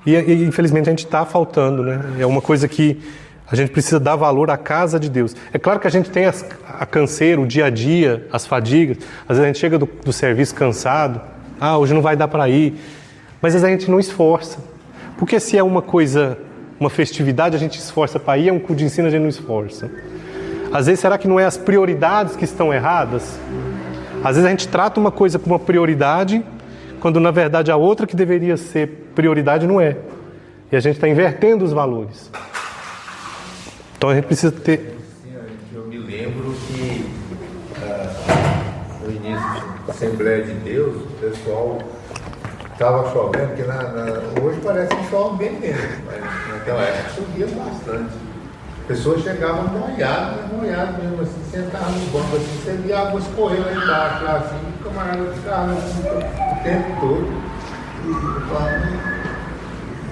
[SPEAKER 1] E infelizmente a gente está faltando, né? É uma coisa que a gente precisa dar valor à casa de Deus. É claro que a gente tem a canseira, o dia a dia, as fadigas. Às vezes a gente chega do serviço cansado. Hoje não vai dar para ir. Mas às vezes a gente não esforça. Porque se é uma coisa, uma festividade, a gente esforça para ir, é um culto de ensino, a gente não esforça. Às vezes, será que não é as prioridades que estão erradas? Às vezes a gente trata uma coisa como uma prioridade, quando na verdade a outra que deveria ser prioridade não é. E a gente está invertendo os valores. Então a gente precisa ter...
[SPEAKER 2] Eu me lembro que no início da Assembleia de Deus, o pessoal estava chovendo, porque hoje parece que chove bem menos, mas naquela época chovia bastante. Pessoas chegavam molhadas mesmo assim, sentavam no banco assim, você via água escorrer lá embaixo, lá assim, o camarada ficava assim, o tempo todo.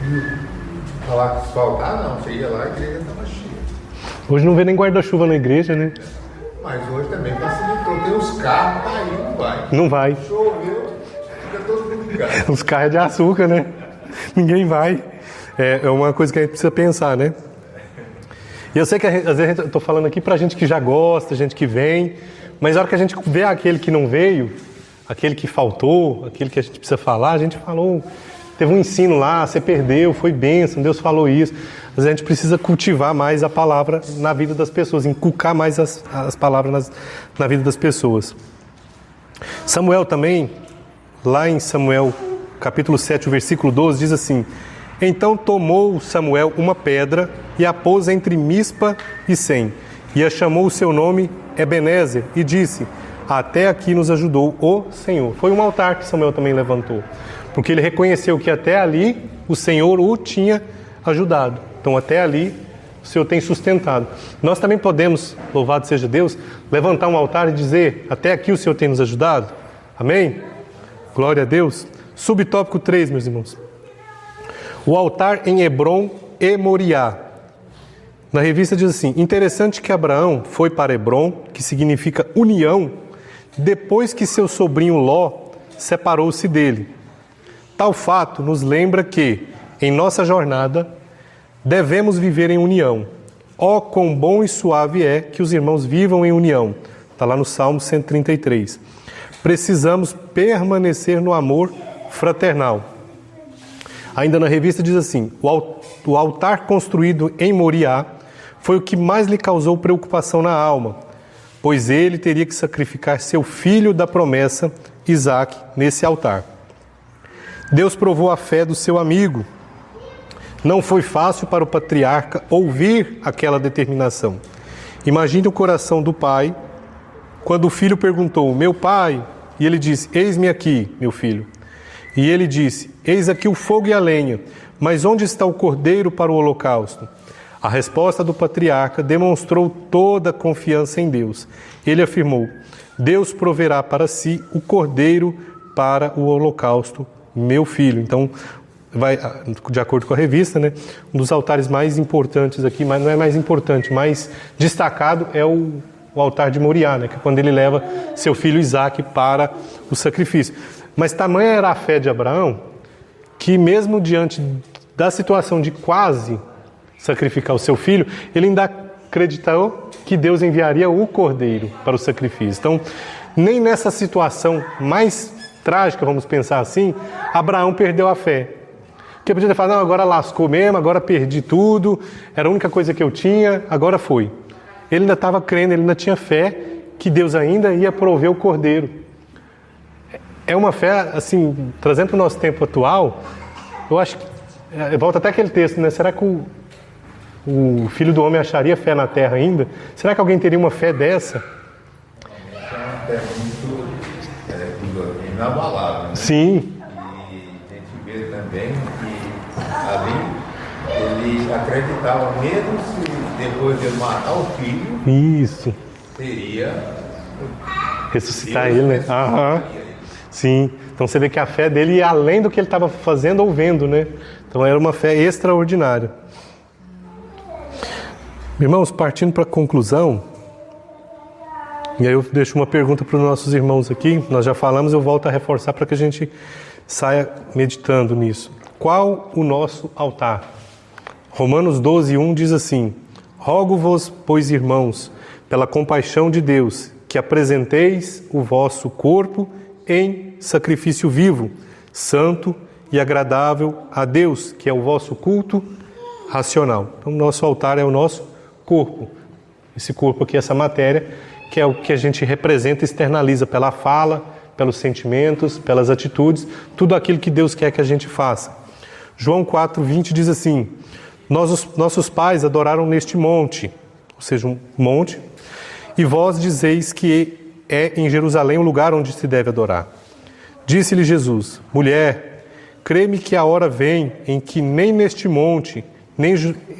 [SPEAKER 2] E falar que faltar, não, você ia lá, a igreja estava cheia.
[SPEAKER 1] Hoje não vê nem guarda-chuva na igreja, né?
[SPEAKER 2] Mas hoje também facilitou, tem os carros, tá aí, não vai.
[SPEAKER 1] Não vai.
[SPEAKER 2] Choveu, fica todo mundo ligado.
[SPEAKER 1] Os carros é de açúcar, né? Ninguém vai. É uma coisa que a gente precisa pensar, né? E eu sei que às vezes eu estou falando aqui para gente que já gosta, gente que vem, mas na hora que a gente vê aquele que não veio, aquele que faltou, aquele que a gente precisa falar, a gente falou, teve um ensino lá, você perdeu, foi bênção, Deus falou isso. Mas a gente precisa cultivar mais a palavra na vida das pessoas, inculcar mais as palavras na vida das pessoas. Samuel também, lá em Samuel capítulo 7, o versículo 12, diz assim: então tomou Samuel uma pedra e a pôs entre Mispa e Sem, e a chamou o seu nome Ebenezer, e disse: até aqui nos ajudou o Senhor. Foi um altar que Samuel também levantou, porque ele reconheceu que até ali o Senhor o tinha ajudado. Então até ali o Senhor tem sustentado. Nós também podemos, louvado seja Deus, levantar um altar e dizer: até aqui o Senhor tem nos ajudado. Amém? Glória a Deus. Subtópico 3, meus irmãos. O altar em Hebrom e Moriá. Na revista diz assim: interessante que Abraão foi para Hebrom, que significa união, depois que seu sobrinho Ló separou-se dele. Tal fato nos lembra que, em nossa jornada, devemos viver em união. Ó, quão bom e suave é que os irmãos vivam em união. Está lá no Salmo 133. Precisamos permanecer no amor fraternal. Ainda na revista diz assim: o altar construído em Moriá foi o que mais lhe causou preocupação na alma, pois ele teria que sacrificar seu filho da promessa, Isaque, nesse altar. Deus provou a fé do seu amigo. Não foi fácil para o patriarca ouvir aquela determinação. Imagine o coração do pai quando o filho perguntou: meu pai? E ele disse: eis-me aqui, meu filho. E ele disse: eis aqui o fogo e a lenha, mas onde está o cordeiro para o holocausto? A resposta do patriarca demonstrou toda a confiança em Deus. Ele afirmou: Deus proverá para si o cordeiro para o holocausto, meu filho. Então, vai, de acordo com a revista, né, um dos altares mais importantes aqui, mas não é mais importante, mais destacado é o altar de Moriá, né, que é quando ele leva seu filho Isaque para o sacrifício. Mas tamanha era a fé de Abraão, que mesmo diante da situação de quase sacrificar o seu filho, ele ainda acreditou que Deus enviaria o cordeiro para o sacrifício. Então, nem nessa situação mais trágica, vamos pensar assim, Abraão perdeu a fé. Porque podia ter falado: não, agora lascou mesmo, agora perdi tudo, era a única coisa que eu tinha, agora foi. Ele ainda estava crendo, ele ainda tinha fé que Deus ainda ia prover o cordeiro. É uma fé, assim, trazendo para o nosso tempo atual, eu acho que, volta até aquele texto, né? Será que o Filho do Homem acharia fé na terra ainda? Será que alguém teria uma fé dessa?
[SPEAKER 2] É uma fé muito inabalável, né?
[SPEAKER 1] Sim.
[SPEAKER 2] E a gente vê também que ali ele acreditava, mesmo se depois de matar o filho,
[SPEAKER 1] Isso.
[SPEAKER 2] seria
[SPEAKER 1] Ressuscitar
[SPEAKER 2] Deus
[SPEAKER 1] ele, né?
[SPEAKER 2] ressuscitaria
[SPEAKER 1] Aham. Sim. Então você vê que a fé dele ia além do que ele estava fazendo ou vendo, né? Então era uma fé extraordinária. Irmãos, partindo para a conclusão, e aí eu deixo uma pergunta para os nossos irmãos aqui, nós já falamos, eu volto a reforçar para que a gente saia meditando nisso. Qual o nosso altar? Romanos 12:1 diz assim: rogo-vos, pois, irmãos, pela compaixão de Deus, que apresenteis o vosso corpo em sacrifício vivo, santo e agradável a Deus, que é o vosso culto racional. Então, o nosso altar é o nosso corpo. Esse corpo aqui, essa matéria, que é o que a gente representa e externaliza pela fala, pelos sentimentos, pelas atitudes, tudo aquilo que Deus quer que a gente faça. João 4:20 diz assim: nossos pais adoraram neste monte, ou seja, um monte, e vós dizeis que é em Jerusalém o lugar onde se deve adorar. Disse-lhe Jesus: mulher, crê-me que a hora vem em que nem neste monte, nem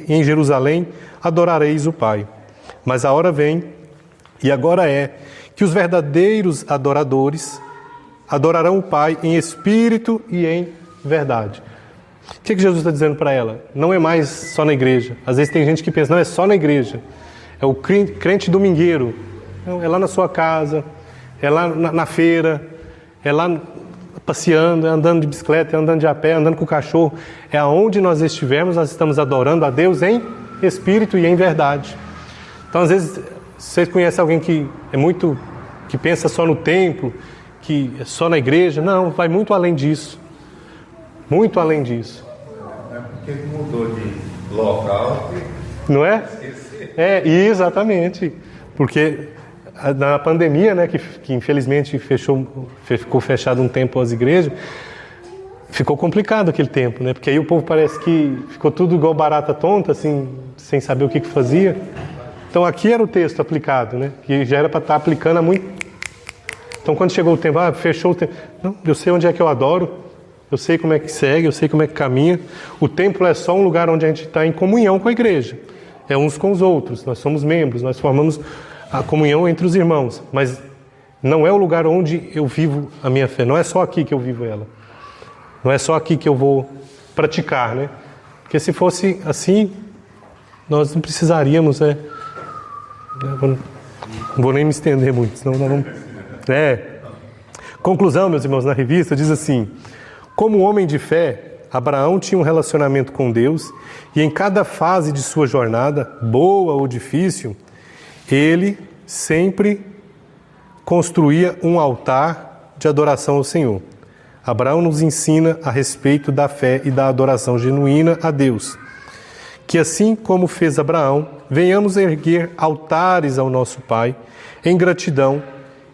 [SPEAKER 1] em Jerusalém adorareis o Pai. Mas a hora vem, e agora é, que os verdadeiros adoradores adorarão o Pai em espírito e em verdade. O que Jesus está dizendo para ela? Não é mais só na igreja. Às vezes tem gente que pensa: não, é só na igreja. É o crente domingueiro. Não, é lá na sua casa, é lá na feira, é lá passeando, é andando de bicicleta, é andando de a pé, andando com o cachorro. É aonde nós estivermos, nós estamos adorando a Deus em espírito e em verdade. Então, às vezes, vocês conhecem alguém que pensa só no templo, que é só na igreja. Não, vai muito além disso. Muito além disso.
[SPEAKER 2] É porque mudou de local.
[SPEAKER 1] Não é? É, exatamente. Porque na pandemia, né, que infelizmente ficou fechado um tempo as igrejas, ficou complicado aquele tempo, né? Porque aí o povo parece que ficou tudo igual barata tonta, assim, sem saber o que fazia. Então aqui era o texto aplicado, né? Que já era para estar aplicando há muito. Então quando chegou o tempo, fechou o tempo. Não, eu sei onde é que eu adoro, eu sei como é que segue, eu sei como é que caminha. O templo é só um lugar onde a gente está em comunhão com a igreja. É uns com os outros, nós somos membros, nós formamos a comunhão entre os irmãos. Mas não é o lugar onde eu vivo a minha fé, não é só aqui que eu vivo ela. Não é só aqui que eu vou praticar, né? Porque se fosse assim, nós não precisaríamos, né? Não vou nem me estender muito, senão nós vamos... Conclusão, meus irmãos, na revista diz assim: como homem de fé, Abraão tinha um relacionamento com Deus e em cada fase de sua jornada, boa ou difícil, ele sempre construía um altar de adoração ao Senhor. Abraão nos ensina a respeito da fé e da adoração genuína a Deus. Que assim como fez Abraão, venhamos erguer altares ao nosso Pai em gratidão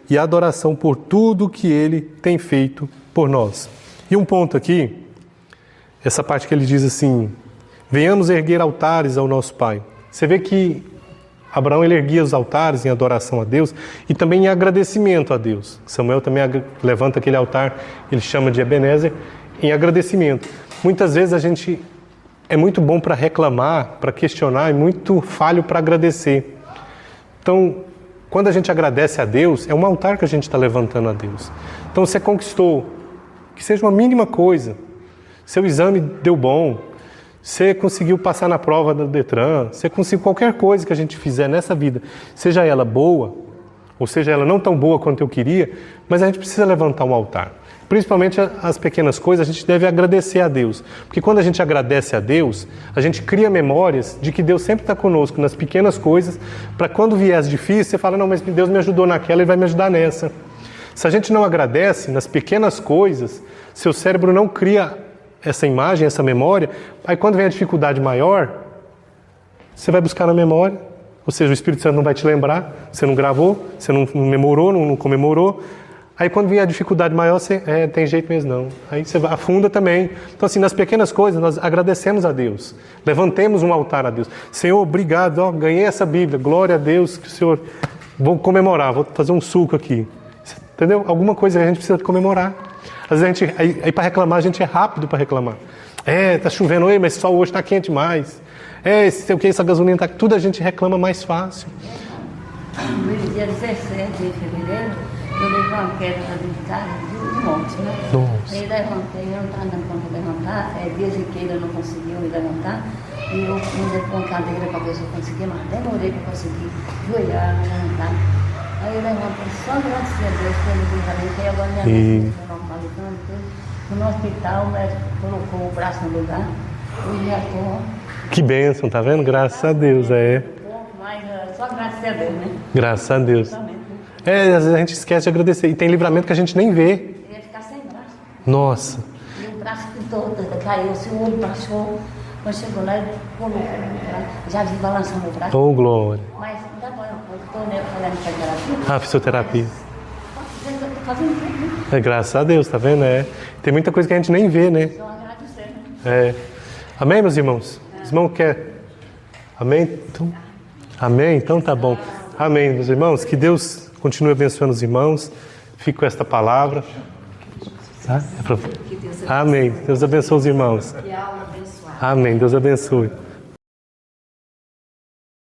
[SPEAKER 1] e adoração por tudo que Ele tem feito por nós. E um ponto aqui, essa parte que ele diz assim: venhamos erguer altares ao nosso Pai. Você vê que Abraão ele erguia os altares em adoração a Deus e também em agradecimento a Deus. Samuel também levanta aquele altar, ele chama de Ebenezer, em agradecimento. Muitas vezes a gente é muito bom para reclamar, para questionar, e muito falho para agradecer. Então, quando a gente agradece a Deus, é um altar que a gente está levantando a Deus. Então, você conquistou, que seja uma mínima coisa. Seu exame deu bom, você conseguiu passar na prova do Detran, você conseguiu qualquer coisa que a gente fizer nessa vida, seja ela boa, ou seja ela não tão boa quanto eu queria, mas a gente precisa levantar um altar. Principalmente as pequenas coisas, a gente deve agradecer a Deus. Porque quando a gente agradece a Deus, a gente cria memórias de que Deus sempre está conosco nas pequenas coisas, para quando vier as difíceis, você fala: não, mas Deus me ajudou naquela, Ele vai me ajudar nessa. Se a gente não agradece nas pequenas coisas, seu cérebro não cria essa imagem, essa memória, aí quando vem a dificuldade maior, você vai buscar na memória, ou seja, o Espírito Santo não vai te lembrar, você não gravou, você não memorou, não comemorou, aí quando vem a dificuldade maior, você, tem jeito mesmo não, aí você afunda também. Então assim, nas pequenas coisas, nós agradecemos a Deus, levantemos um altar a Deus. Senhor, obrigado, ganhei essa Bíblia, glória a Deus, que o Senhor, vou comemorar, vou fazer um suco aqui, entendeu? Alguma coisa que a gente precisa comemorar. Às vezes aí para reclamar, a gente é rápido para reclamar. Tá chovendo, mas o sol hoje está quente demais. Essa gasolina está... Tudo a gente reclama mais fácil.
[SPEAKER 4] No dia 17 de fevereiro, eu levei uma queda de carro de monte, né?
[SPEAKER 1] Nossa.
[SPEAKER 4] Aí levantei, eu não estava dando conta de levantar, dias que eu não conseguia me levantar, e eu me com uma cadeira para ver se eu conseguia, mas demorei para conseguir joelhar, levantar. Aí eu levantei só agradecer a Deus pelo livramento, e agora minha mãe está normalizando tudo. No hospital, o médico colocou o braço no lugar, e já estou...
[SPEAKER 1] Que bênção, tá vendo? Graças a Deus,
[SPEAKER 4] Mas só agradecer a Deus, né?
[SPEAKER 1] Graças a Deus. Às vezes a gente esquece de agradecer. E tem livramento que a gente nem vê.
[SPEAKER 4] Eu ia ficar sem braço.
[SPEAKER 1] Nossa.
[SPEAKER 4] E o braço todo caiu, o olho baixou. Quando chegou lá, ele colocou o braço. Já vi balançando o braço.
[SPEAKER 1] Oh, glória.
[SPEAKER 4] Mas ainda agora eu estou fazendo fisioterapia.
[SPEAKER 1] Fisioterapia.
[SPEAKER 4] Estou fazendo tudo, né?
[SPEAKER 1] Graças a Deus, tá vendo? Tem muita coisa que a gente nem vê, né?
[SPEAKER 4] Só agradecer, né?
[SPEAKER 1] Amém, meus irmãos? Os irmãos querem? Amém? Amém? Então tá bom. Amém, meus irmãos. Que Deus continue abençoando os irmãos. Fico com esta palavra. Tá? Amém. Deus abençoe os irmãos.
[SPEAKER 5] Que aula abençoada.
[SPEAKER 1] Amém. Deus abençoe.